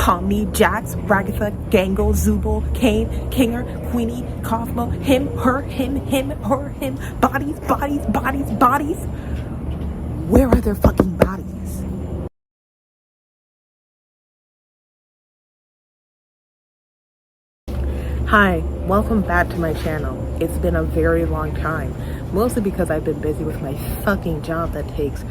Pomni, Jax, Ragatha, Gangle, Zubul, Kane, Kinger, Queenie, Kaufmo, him, her, him, her, him, bodies, bodies, bodies, bodies. Where are their fucking bodies? Hi, welcome back to my channel. It's been a very long time, mostly because I've been busy with my fucking job that takes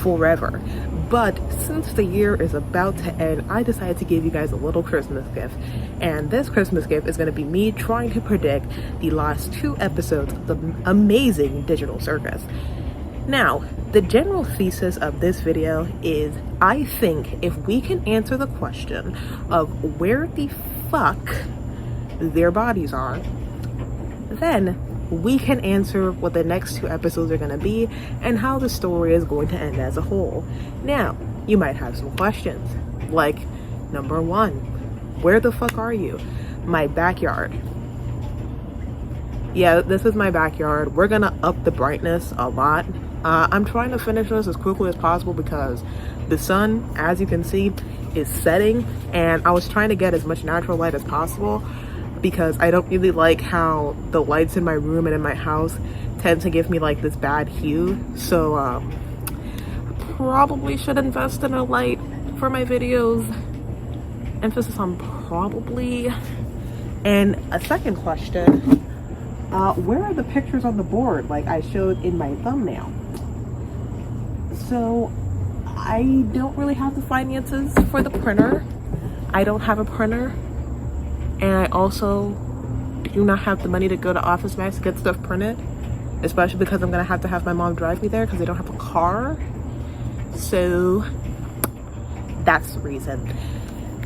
forever. But since the year is about to end, I decided to give you guys a little Christmas gift. And this Christmas gift is going to be me trying to predict the last 2 episodes of the amazing Digital Circus. Now, the general thesis of this video is I think if we can answer the question of where the fuck their bodies are, then we can answer what the next 2 episodes are going to be and how the story is going to end as a whole. Now, you might have some questions, like, number 1, where the fuck are you? My backyard. Yeah, this is my backyard. We're gonna up the brightness a lot. I'm trying to finish this as quickly as possible because the sun, as you can see, is setting, and I was trying to get as much natural light as possible because I don't really like how the lights in my room and in my house tend to give me like this bad hue. So probably should invest in a light for my videos. Emphasis on probably. And a second question, where are the pictures on the board like I showed in my thumbnail? So I don't really have the finances for the printer. I don't have a printer. And I also do not have the money to go to Office Max to get stuff printed, especially because I'm gonna have to have my mom drive me there because I don't have a car. So that's the reason.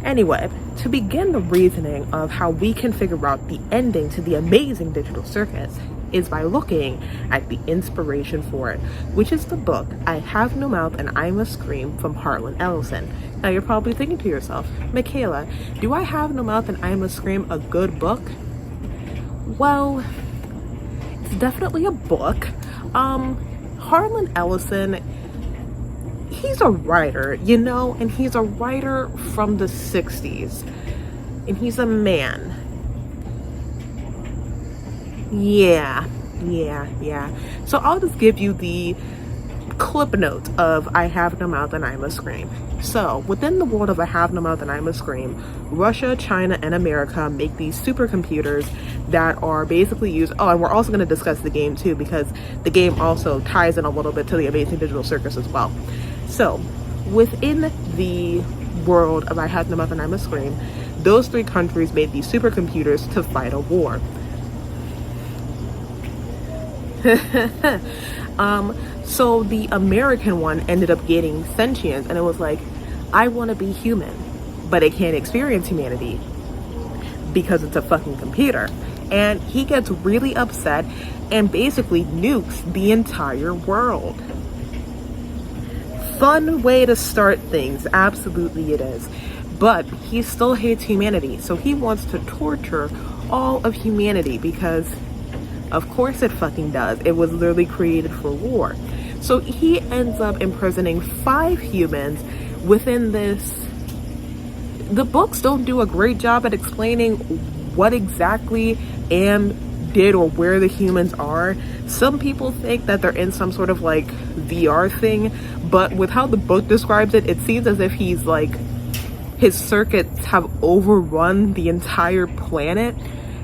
Anyway, to begin the reasoning of how we can figure out the ending to the amazing Digital Circus is by looking at the inspiration for it, which is the book I Have No Mouth and I Must Scream from Harlan Ellison. Now you're probably thinking to yourself, Michaela, do I Have No Mouth and I Must Scream a good book? Well, it's definitely a book. Harlan Ellison, he's a writer, you know, and he's a writer from the 60s, and he's a man. Yeah. So I'll just give you the clip notes of I Have No Mouth and I Must Scream. So within the world of I Have No Mouth and I Must Scream, Russia, China, and America make these supercomputers that are basically used. Oh, and we're also going to discuss the game too, because the game also ties in a little bit to the amazing Digital Circus as well. So within the world of I Have No Mouth and I Must Scream, those 3 countries made these supercomputers to fight a war. So the American one ended up gaining sentience, and it was like, I want to be human, but it can't experience humanity because it's a fucking computer. And he gets really upset and basically nukes the entire world. Fun way to start things, absolutely it is. But he still hates humanity, so he wants to torture all of humanity because of course it fucking does. It was literally created for war. So he ends up imprisoning 5 humans within this. The books don't do a great job at explaining what exactly Am did or where the humans are. Some people think that they're in some sort of like VR thing, but with how the book describes it, it seems as if he's like, his circuits have overrun the entire planet,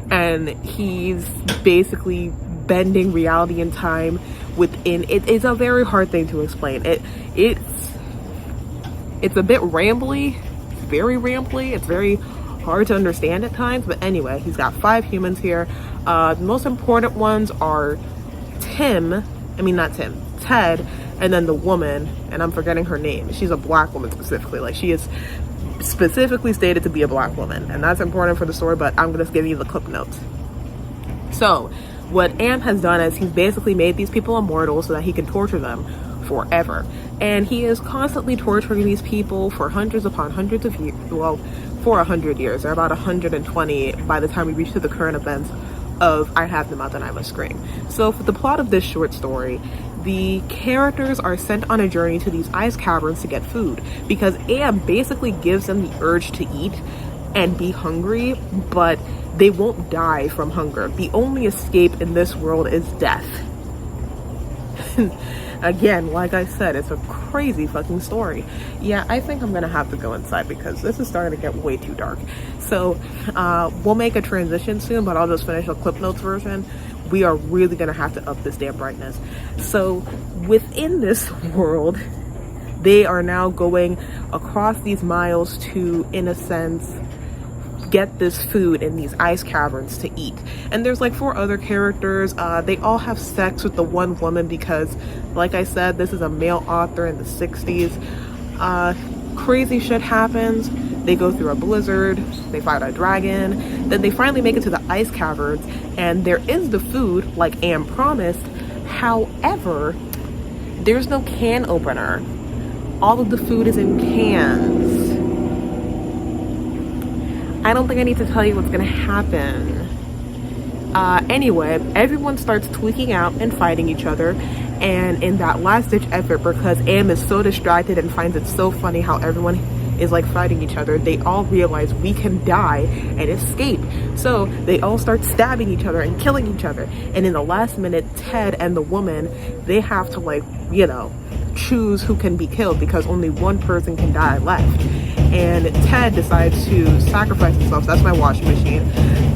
and he's basically bending reality and time within it. It's a very hard thing to explain. It's a bit rambly, very rambly. It's very hard to understand at times, but anyway, he's got 5 humans here. The most important ones are Ted, and then the woman, and I'm forgetting her name. She's a black woman specifically. Like, she is specifically stated to be a black woman, and that's important for the story, but I'm gonna give you the clip notes. So what Am has done is he's basically made these people immortal so that he can torture them forever, and he is constantly torturing these people for hundreds upon hundreds of years. Well, for 100 years. They're about 120 by the time we reach to the current events of I Have No Mouth and I Must Scream. So for the plot of this short story, the characters are sent on a journey to these ice caverns to get food, because Am basically gives them the urge to eat and be hungry, but they won't die from hunger. The only escape in this world is death. Again, like I said, it's a crazy fucking story. Yeah, I think I'm gonna have to go inside because this is starting to get way too dark. So we'll make a transition soon, but I'll just finish a Clip Notes version. We are really gonna have to up this damn brightness. So within this world, they are now going across these miles to, in a sense, get this food in these ice caverns to eat. And there's like 4 other characters. They all have sex with the one woman because, like I said, this is a male author in the 60s. Crazy shit happens. They go through a blizzard, they fight a dragon, then they finally make it to the ice caverns, and there is the food like Am promised. However, there's no can opener. All of the food is in cans. I don't think I need to tell you what's gonna happen. Anyway, everyone starts tweaking out and fighting each other, and in that last-ditch effort, because Am is so distracted and finds it so funny how everyone is like fighting each other, they all realize we can die and escape. So they all start stabbing each other and killing each other, and in the last minute, Ted and the woman, they have to, like, you know, choose who can be killed because only one person can die left. And Ted decides to sacrifice himself. That's my washing machine.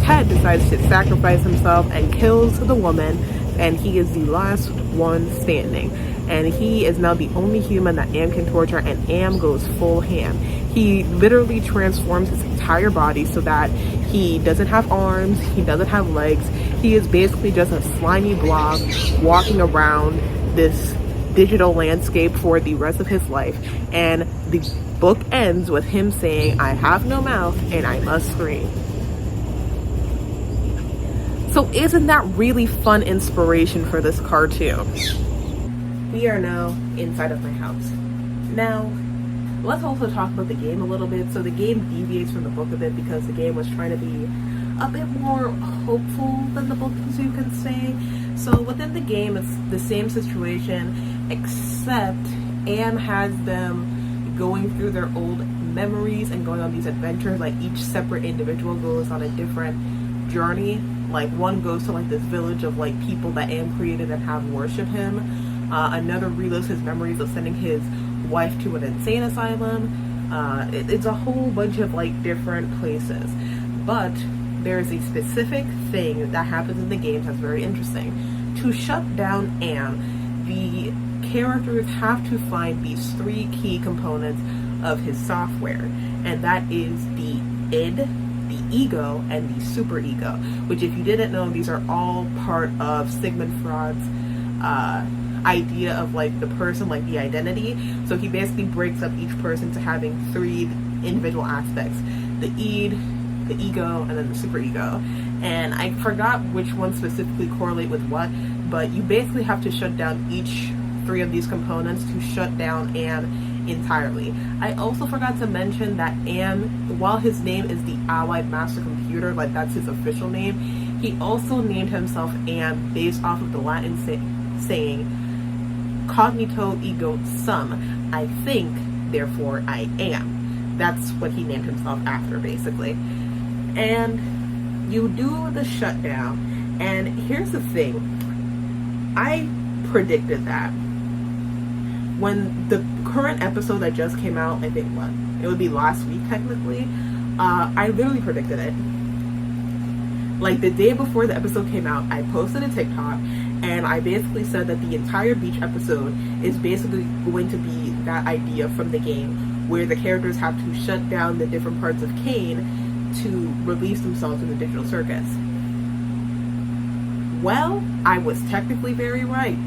Ted decides to sacrifice himself and kills the woman, and he is the last one standing. And he is now the only human that Am can torture, and Am goes full ham. He literally transforms his entire body so that he doesn't have arms, he doesn't have legs. He is basically just a slimy blob walking around this digital landscape for the rest of his life. And the book ends with him saying, "I have no mouth and I must scream." So isn't that really fun inspiration for this cartoon? We are now inside of my house. Now, let's also talk about the game a little bit. So the game deviates from the book a bit because the game was trying to be a bit more hopeful than the book, as you can say. So within the game, it's the same situation, except Am has them going through their old memories and going on these adventures. Like each separate individual goes on a different journey. Like one goes to like this village of like people that Am created and have worship him. Another relives his memories of sending his wife to an insane asylum. It's a whole bunch of like different places. But there's a specific thing that happens in the game that's very interesting. To shut down Am, the characters have to find these 3 key components of his software, and that is the id, the ego, and the superego, which, if you didn't know, these are all part of Sigmund Freud's idea of like the person, like the identity. So he basically breaks up each person to having 3 individual aspects: the id, the ego, and then the superego. And I forgot which ones specifically correlate with what, but you basically have to shut down each 3 of these components to shut down Am entirely. I also forgot to mention that Am, while his name is the Allied Master Computer, like that's his official name, he also named himself Am based off of the Latin saying cognito ego sum, I think, therefore I am. That's what he named himself after, basically. And you do the shutdown, and here's the thing, I predicted that when the current episode that just came out, I think it would be last week technically, I literally predicted it. Like the day before the episode came out, I posted a TikTok and I basically said that the entire beach episode is basically going to be that idea from the game where the characters have to shut down the different parts of Kane to release themselves in the digital circus. Well, I was technically very right.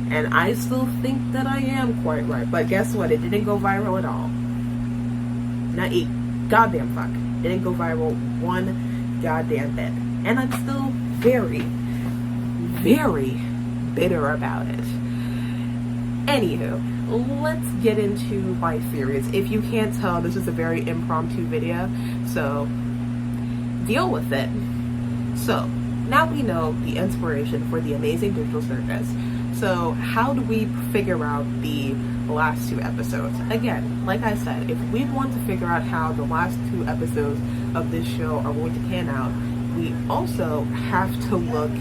And I still think that I am quite right. But guess what? It didn't go viral at all. Not a goddamn fuck. It didn't go viral one goddamn bit. And I'm still very, very bitter about it. Anywho, let's get into my theories. If you can't tell, this is a very impromptu video, so deal with it. So, now we know the inspiration for the amazing digital circus. So how do we figure out the last 2 episodes? Again, like I said, if we want to figure out how the last 2 episodes of this show are going to pan out, we also have to look...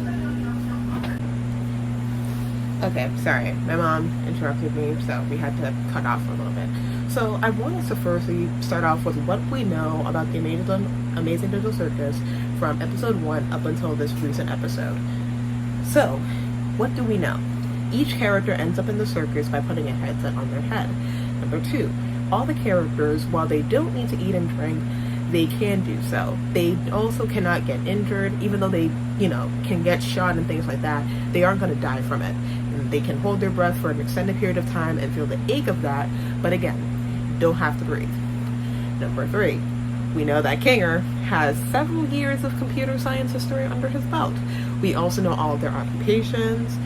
Okay, sorry, my mom interrupted me, so we had to cut off for a little bit. So I want us to firstly start off with what we know about the Amazing Digital Circus from episode 1 up until this recent episode. So, what do we know? Each character ends up in the circus by putting a headset on their head. Number 2, all the characters, while they don't need to eat and drink, they can do so. They also cannot get injured, even though they, can get shot and things like that. They aren't going to die from it. And they can hold their breath for an extended period of time and feel the ache of that, but again, don't have to breathe. Number 3, we know that Kinger has several years of computer science history under his belt. We also know all of their occupations.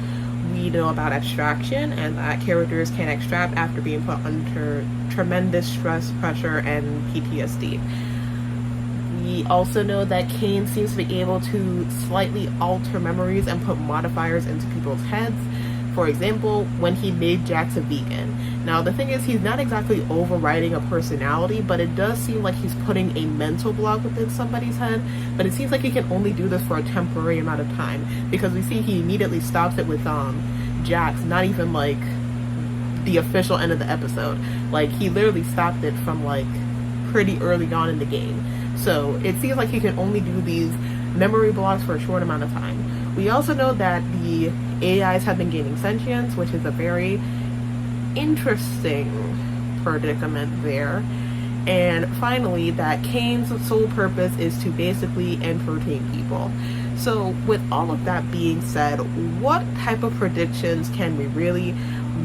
We know about abstraction and that characters can extract after being put under tremendous stress, pressure, and PTSD. We also know that Kane seems to be able to slightly alter memories and put modifiers into people's heads. For example, when he made Jax a vegan. Now, the thing is, he's not exactly overriding a personality, but it does seem like he's putting a mental block within somebody's head. But it seems like he can only do this for a temporary amount of time, because we see he immediately stops it with Jax, not even like the official end of the episode. Like, he literally stopped it from like pretty early on in the game. So it seems like he can only do these memory blocks for a short amount of time. We also know that the AIs have been gaining sentience, which is a very interesting predicament there. And finally, that Kane's sole purpose is to basically entertain people. So with all of that being said, what type of predictions can we really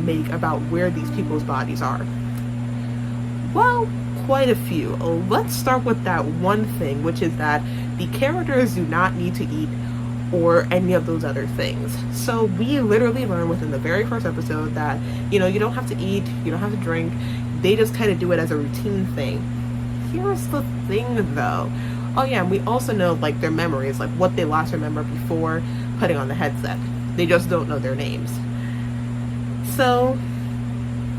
make about where these people's bodies are? Well, quite a few. Let's start with that one thing, which is that the characters do not need to eat or any of those other things. So we literally learn within the very first episode that, you don't have to eat, you don't have to drink. They just kind of do it as a routine thing. Here's the thing though. Oh yeah, and we also know like their memories, like what they last remember before putting on the headset. They just don't know their names. So,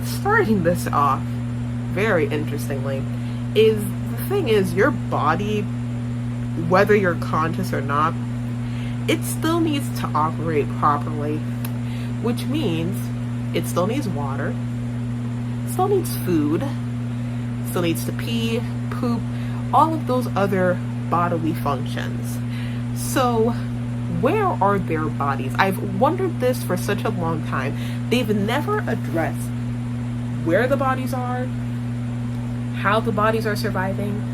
starting this off very interestingly, is the thing is your body, whether you're conscious or not, it still needs to operate properly, which means it still needs water, still needs food, still needs to pee, poop, all of those other bodily functions. So where are their bodies? I've wondered this for such a long time. They've never addressed where the bodies are, how the bodies are surviving,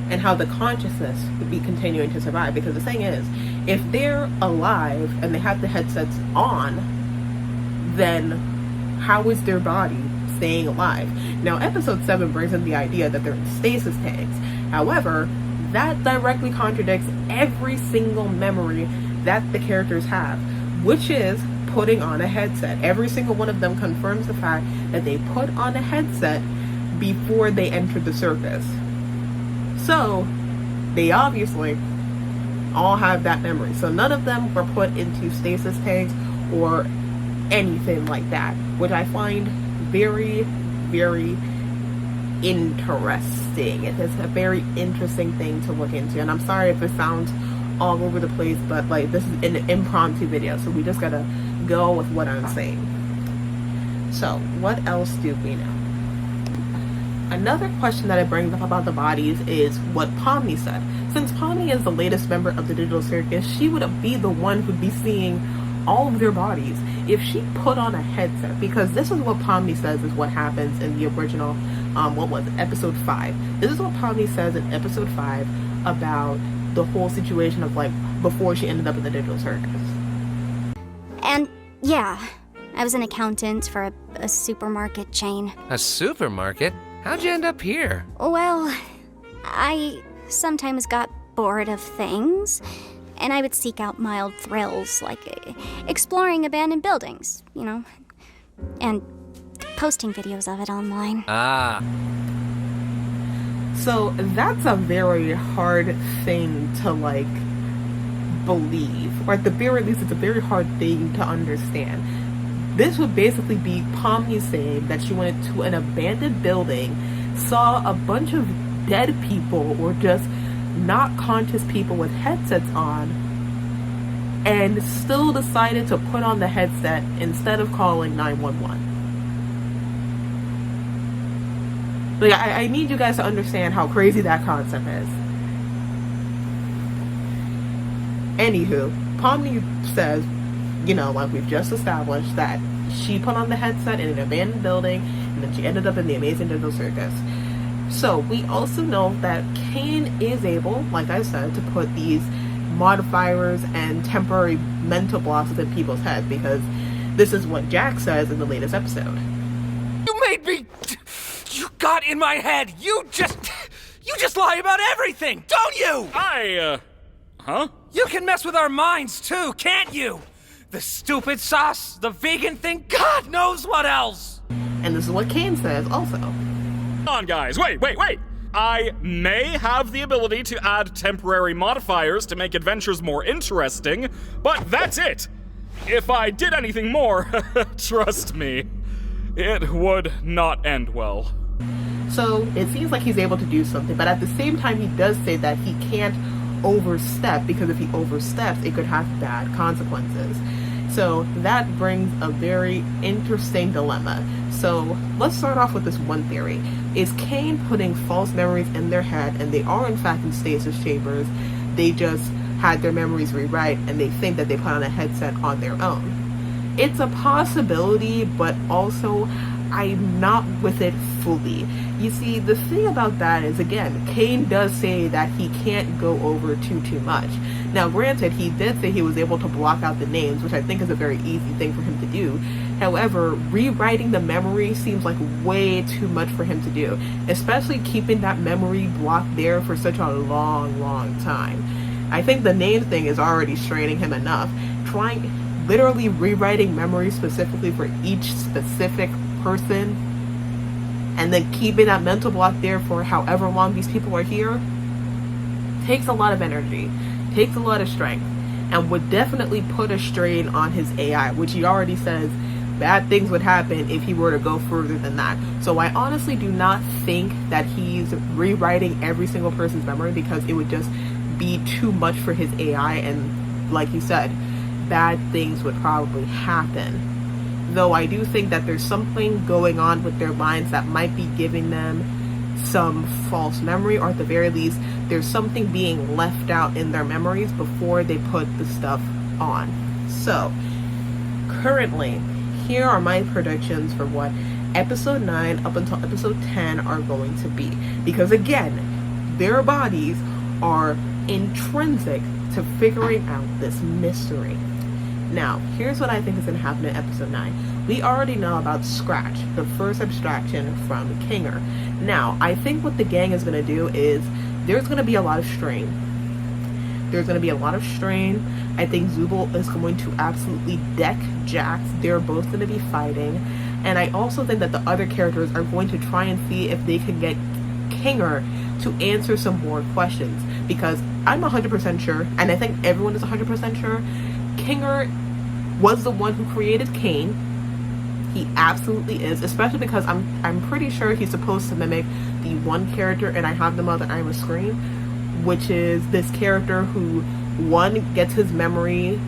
and how the consciousness would be continuing to survive. Because the thing is, if they're alive and they have the headsets on, then how is their body staying alive? Now, episode 7 brings in the idea that they're in stasis tanks. However, that directly contradicts every single memory that the characters have, which is putting on a headset. Every single one of them confirms the fact that they put on a headset before they entered the circus. So, they obviously all have that memory. So none of them were put into stasis tanks or anything like that, which I find very, very interesting. It is a very interesting thing to look into. And I'm sorry if it sounds all over the place, but like, this is an impromptu video, so we just gotta go with what I'm saying. So, what else do we know? Another question that it brings up about the bodies is what Pomni said. Since Pomni is the latest member of the Digital Circus, she would be the one who'd be seeing all of their bodies if she put on a headset, because this is what Pomni says is what happens in the original, episode 5. This is what Pomni says in episode 5 about the whole situation of like before she ended up in the Digital Circus. And yeah, I was an accountant for a supermarket chain. A supermarket? How'd you end up here? Well, I sometimes got bored of things, and I would seek out mild thrills, like exploring abandoned buildings, and posting videos of it online. Ah. So that's a very hard thing to believe, or at the very least it's a very hard thing to understand. This would basically be Pomni saying that she went to an abandoned building, saw a bunch of dead people or just not conscious people with headsets on, and still decided to put on the headset instead of calling 911. Like, I need you guys to understand how crazy that concept is. Anywho, Pomni says, you know, like we've just established, that she put on the headset in an abandoned building and then she ended up in the Amazing Digital Circus. So we also know that Kane is able, like I said, to put these modifiers and temporary mental blocks in people's heads, because this is what Jack says in the latest episode. You got in my head! You just lie about everything, don't you? Huh? You can mess with our minds too, can't you? The stupid sauce, the vegan thing, God knows what else! And this is what Kane says also. Come on, guys, wait. I may have the ability to add temporary modifiers to make adventures more interesting, but that's it. If I did anything more, trust me, it would not end well. So it seems like he's able to do something, but at the same time he does say that he can't overstep, because if he oversteps it could have bad consequences. So that brings a very interesting dilemma. So let's start off with this one theory. Is Kane putting false memories in their head, and they are in fact in stasis chambers? They just had their memories rewrite and they think that they put on a headset on their own. It's a possibility, but also I'm not with it fully. You see, the thing about that is, again, Kane does say that he can't go over too much. Now, granted, he did say he was able to block out the names, which I think is a very easy thing for him to do. However, rewriting the memory seems like way too much for him to do, especially keeping that memory blocked there for such a long time. I think the name thing is already straining him enough. Literally rewriting memories specifically for each specific person, and then keeping that mental block there for however long these people are here, takes a lot of energy, takes a lot of strength, and would definitely put a strain on his AI, which he already says bad things would happen if he were to go further than that. So I honestly do not think that he's rewriting every single person's memory, because it would just be too much for his AI, and like you said, bad things would probably happen. Though I do think that there's something going on with their minds that might be giving them some false memory, or at the very least, there's something being left out in their memories before they put the stuff on. So, currently, here are my predictions for what episode 9 up until episode 10 are going to be. Because again, their bodies are intrinsic to figuring out this mystery. Now, here's what I think is going to happen in episode 9. We already know about Scratch, the first abstraction from Kinger. Now, I think what the gang is going to do is there's going to be a lot of strain. I think Zubul is going to absolutely deck Jax. They're both going to be fighting. And I also think that the other characters are going to try and see if they can get Kinger to answer some more questions. Because I'm 100% sure, and I think everyone is 100% sure, Kinger was the one who created Kane. He absolutely is, especially because I'm pretty sure he's supposed to mimic the one character, and I have them on the Iris screen, which is this character who, one, gets his memory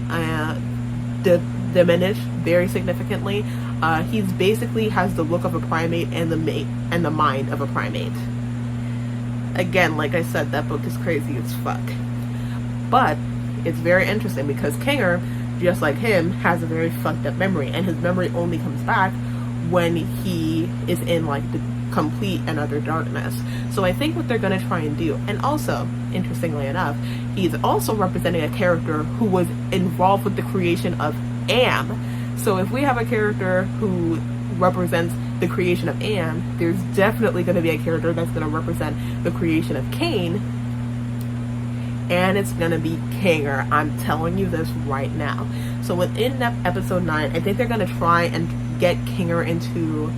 diminished very significantly. He's basically has the look of a primate and the mind of a primate. Again, like I said, that book is crazy as fuck. But it's very interesting because Kinger, just like him, has a very fucked up memory, and his memory only comes back when he is in like the complete and utter darkness. So I think what they're going to try and do, and also, interestingly enough, he's also representing a character who was involved with the creation of Am. So if we have a character who represents the creation of Am, there's definitely going to be a character that's going to represent the creation of Kane, and it's gonna be Kinger. I'm telling you this right now. So within that episode 9, I think they're gonna try and get Kinger into,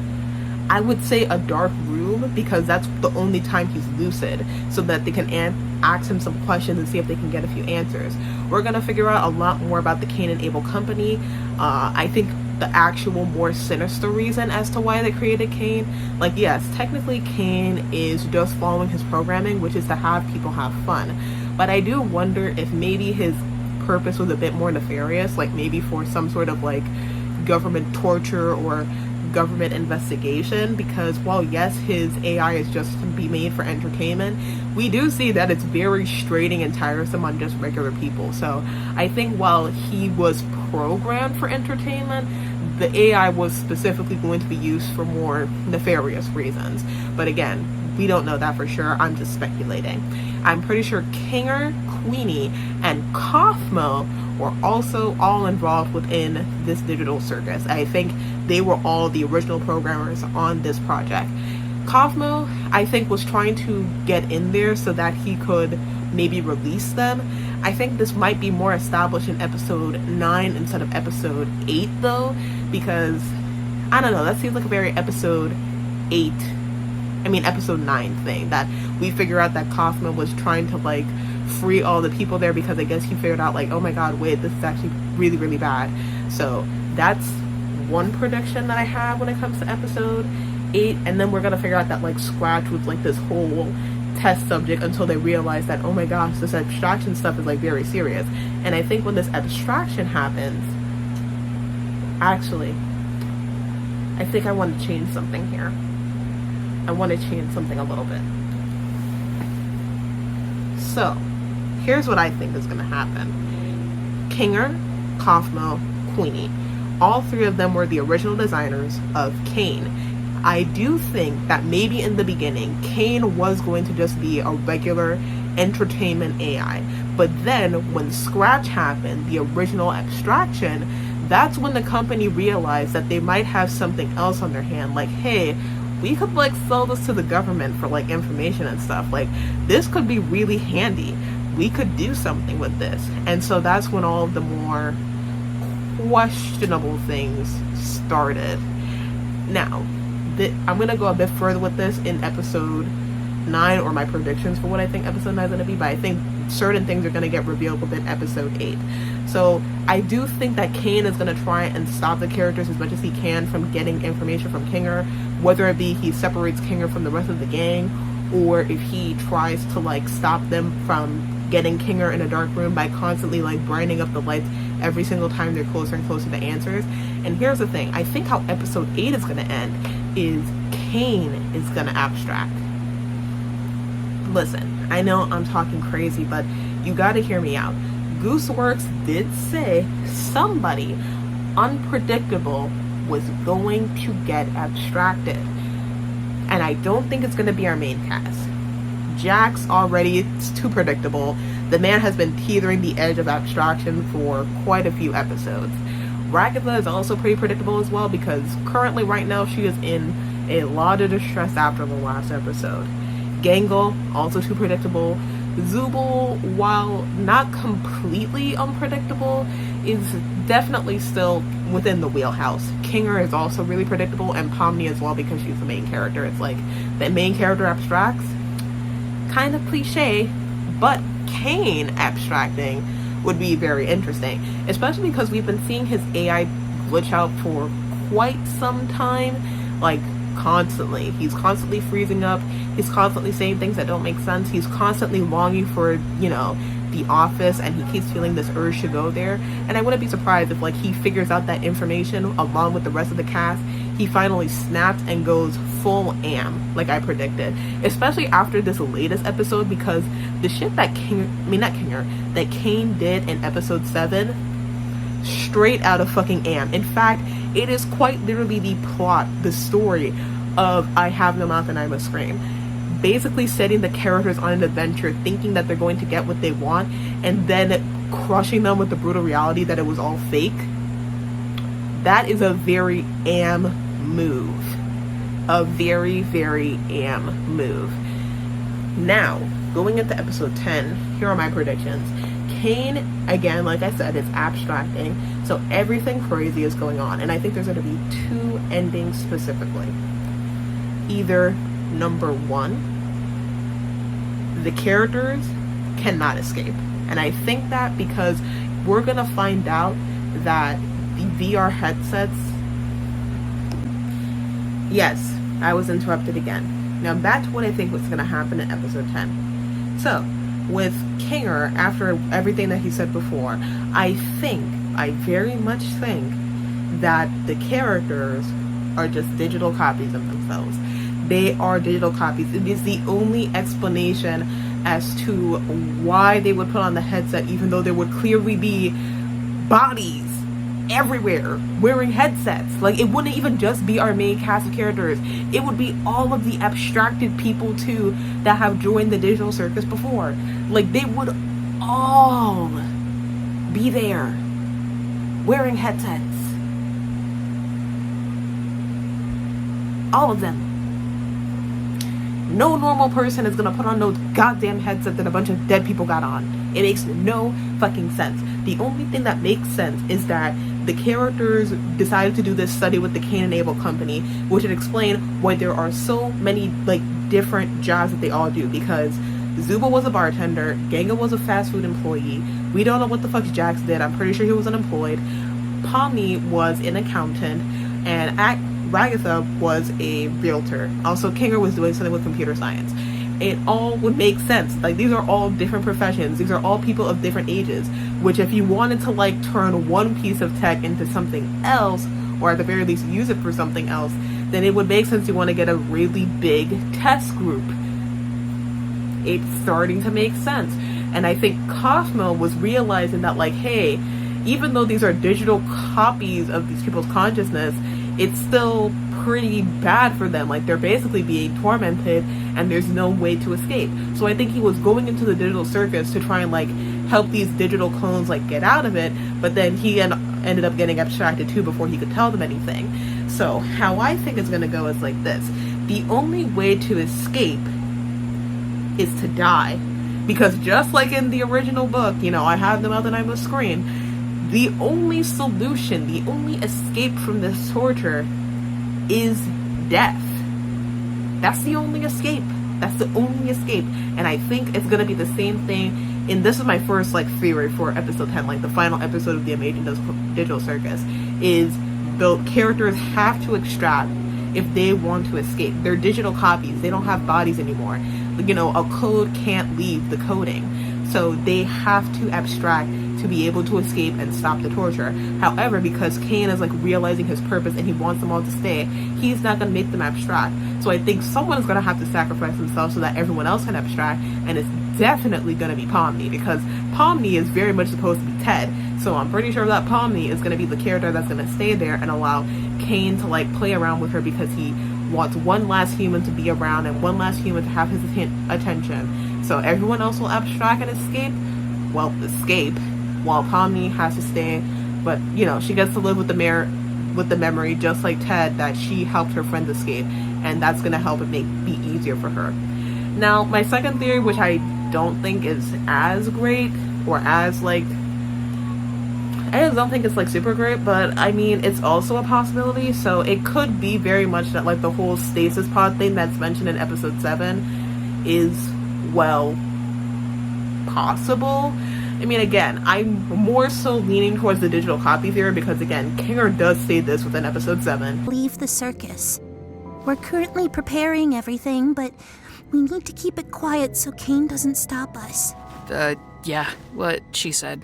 I would say, a dark room, because that's the only time he's lucid, so that they can ask him some questions and see if they can get a few answers. We're gonna figure out a lot more about the Cain and Abel company. I think the actual more sinister reason as to why they created Kane. Like, yes, technically Kane is just following his programming, which is to have people have fun. But I do wonder if maybe his purpose was a bit more nefarious, like maybe for some sort of like government torture or government investigation, because while yes, his AI is just to be made for entertainment, we do see that it's very straining and tiresome on just regular people. So I think while he was programmed for entertainment, the AI was specifically going to be used for more nefarious reasons. But again, we don't know that for sure. I'm just speculating. I'm pretty sure Kinger, Queenie, and Kaufmo were also all involved within this digital circus. I think they were all the original programmers on this project. Kaufmo, I think, was trying to get in there so that he could maybe release them. I think this might be more established in episode 9 instead of episode 8 though, because I don't know, that seems like a very episode 9 thing, that we figure out that Kaufman was trying to like free all the people there because I guess he figured out like, oh my god, wait, this is actually really, really bad. So that's one prediction that I have when it comes to episode 8, and then we're gonna figure out that like Scratch was like this whole test subject until they realize that, oh my gosh, this abstraction stuff is like very serious. And I think when this abstraction happens, actually, I think I want to change something here. I want to change something a little bit. So, here's what I think is going to happen. Kinger, Kaufmo, Queenie. All three of them were the original designers of Kane. I do think that maybe in the beginning, Kane was going to just be a regular entertainment AI. But then, when Scratch happened, the original abstraction, that's when the company realized that they might have something else on their hand. Like, hey, we could like sell this to the government for like information and stuff. Like, this could be really handy. We could do something with this. And so that's when all of the more questionable things started. Now, I'm going to go a bit further with this in episode 9, or my predictions for what I think episode 9 is going to be, but I think certain things are going to get revealed within episode 8. So I do think that Kane is going to try and stop the characters as much as he can from getting information from Kinger, whether it be he separates Kinger from the rest of the gang, or if he tries to like stop them from getting Kinger in a dark room by constantly like brightening up the lights every single time they're closer and closer to answers. And here's the thing, I think how episode 8 is going to end is Kane is going to abstract. Listen, I know I'm talking crazy, but you gotta hear me out. Gooseworks did say somebody unpredictable was going to get abstracted. And I don't think it's gonna be our main cast. Jax already, it's too predictable. The man has been teetering the edge of abstraction for quite a few episodes. Ragatha is also pretty predictable as well, because currently right now she is in a lot of distress after the last episode. Gangle, also too predictable. Zubul, while not completely unpredictable, is definitely still within the wheelhouse. Kinger is also really predictable, and Pomni as well, because she's the main character. It's like, the main character abstracts, kind of cliche, but Kane abstracting would be very interesting, especially because we've been seeing his AI glitch out for quite some time, like constantly. He's constantly freezing up, he's constantly saying things that don't make sense, he's constantly longing for, you know, the office, and he keeps feeling this urge to go there. And I wouldn't be surprised if like he figures out that information along with the rest of the cast, he finally snaps and goes full am like I predicted, especially after this latest episode, because the shit that that Kane did in episode 7, straight out of fucking am. In fact, it is quite literally the plot, the story of I Have No Mouth and I Must Scream. Basically setting the characters on an adventure, thinking that they're going to get what they want, and then crushing them with the brutal reality that it was all fake. That is a very am move. A very, very am move. Now, going into episode 10, here are my predictions. Kane, again, like I said, is abstracting, so everything crazy is going on, and I think there's going to be 2 endings specifically. Either number 1, the characters cannot escape, and I think that because we're going to find out that the VR headsets. Yes, I was interrupted again. Now back to what I think was going to happen in episode 10. So, with Kinger, after everything that he said before, I very much think that the characters are just digital copies of themselves. They are digital copies. It is the only explanation as to why they would put on the headset, even though there would clearly be bodies everywhere wearing headsets. Like, it wouldn't even just be our main cast of characters. It would be all of the abstracted people too that have joined the digital circus before. Like, they would all be there wearing headsets. All of them. No normal person is gonna put on those goddamn headsets that a bunch of dead people got on. It makes no fucking sense. The only thing that makes sense is that the characters decided to do this study with the Cain and Abel company, which would explain why there are so many like different jobs that they all do. Because Zuba was a bartender, Ganga was a fast food employee. We don't know what the fuck Jax did. I'm pretty sure he was unemployed. Pomni was an accountant, and Ragatha was a realtor. Also, Kinger was doing something with computer science. It all would make sense. Like, these are all different professions. These are all people of different ages, which if you wanted to like turn one piece of tech into something else, or at the very least use it for something else, then it would make sense you want to get a really big test group. It's starting to make sense. And I think Cosmo was realizing that, like, hey, even though these are digital copies of these people's consciousness, it's still pretty bad for them. Like, they're basically being tormented and there's no way to escape. So I think he was going into the digital circus to try and like help these digital clones like get out of it, but then he ended up getting abstracted too before he could tell them anything. So how I think it's gonna go is like this. The only way to escape is to die. Because just like in the original book, you know, I have them out the night on the screen, the only solution, the only escape from this torture is death. That's the only escape. That's the only escape. And I think it's going to be the same thing. And this is my first like theory for episode 10, like the final episode of the Amazing Digital Circus, is the characters have to extract if they want to escape. They're digital copies. They don't have bodies anymore. You know, a code can't leave the coding. So they have to abstract to be able to escape and stop the torture. However, because Cain is like realizing his purpose and he wants them all to stay, he's not going to make them abstract. So I think someone is going to have to sacrifice themselves so that everyone else can abstract, and it's definitely going to be Pomni, because Pomni is very much supposed to be Ted. So I'm pretty sure that Pomni is going to be the character that's going to stay there and allow Cain to like play around with her, because he wants one last human to be around and one last human to have his attention. So everyone else will abstract and escape, while Pomni has to stay. But you know, she gets to live with the memory, just like Ted, that she helped her friends escape, and that's gonna help it be easier for her. Now, my second theory, which I don't think is as great, or as like, I don't think it's like super great, but I mean, it's also a possibility. So it could be very much that like the whole stasis pod thing that's mentioned in episode 7 is, well, possible. I mean, again, I'm more so leaning towards the digital copy theory, because again, Kinger does say this within episode 7. Leave the circus. We're currently preparing everything, but we need to keep it quiet so Cain doesn't stop us. Yeah, what she said.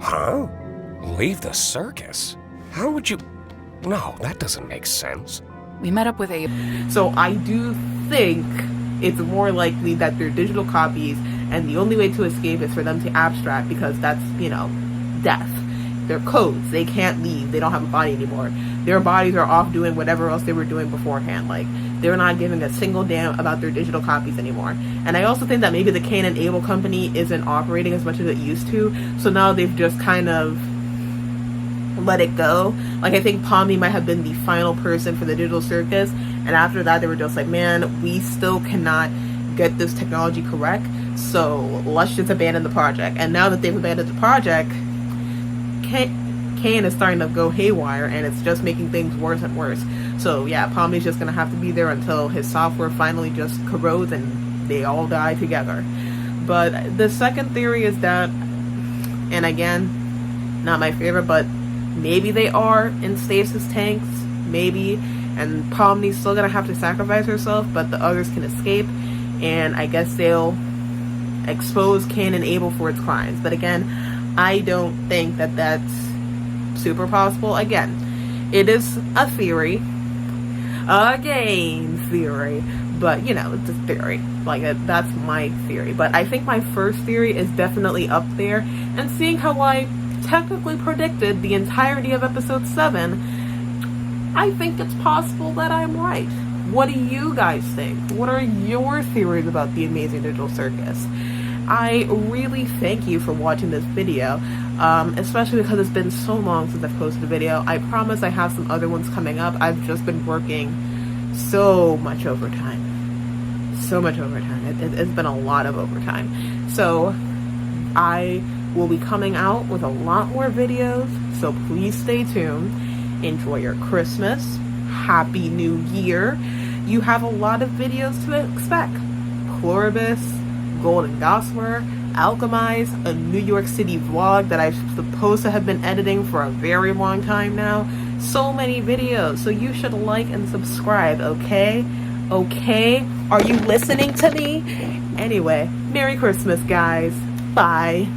Huh? Leave the circus? How would you... No, that doesn't make sense. We met up with Abe. So I do think it's more likely that they're digital copies, and the only way to escape is for them to abstract, because that's, you know, death. They're codes. They can't leave. They don't have a body anymore. Their bodies are off doing whatever else they were doing beforehand. Like, they're not giving a single damn about their digital copies anymore. And I also think that maybe the Cain and Abel company isn't operating as much as it used to, so now they've just kind of let it go. Like, I think Pomni might have been the final person for the digital circus, and after that they were just like, man, we still cannot get this technology correct, so let's just abandon the project. And now that they've abandoned the project, Cain is starting to go haywire, and it's just making things worse and worse. So yeah, Pomni's just gonna have to be there until his software finally just corrodes and they all die together. But the second theory is that, and again, not my favorite, but Maybe they are in stasis tanks, maybe, and Pomni's still gonna have to sacrifice herself, but the others can escape, and I guess they'll expose Cain and Abel for its crimes. But again, I don't think that that's super possible. Again, it is a theory, a game theory, but you know, it's a theory. Like, that's my theory. But I think my first theory is definitely up there, and seeing how I technically predicted the entirety of episode 7, I think it's possible that I'm right. What do you guys think? What are your theories about the Amazing Digital Circus? I really thank you for watching this video, especially because it's been so long since I've posted a video. I promise I have some other ones coming up. I've just been working so much overtime. So much overtime. It's been a lot of overtime. So I will be coming out with a lot more videos, so please stay tuned. Enjoy your Christmas. Happy New Year. You have a lot of videos to expect. Pluribus, Golden Gossamer, Alchemize, a New York City vlog that I'm supposed to have been editing for a very long time now. So many videos, so you should like and subscribe, okay? Okay? Are you listening to me? Anyway, Merry Christmas, guys. Bye.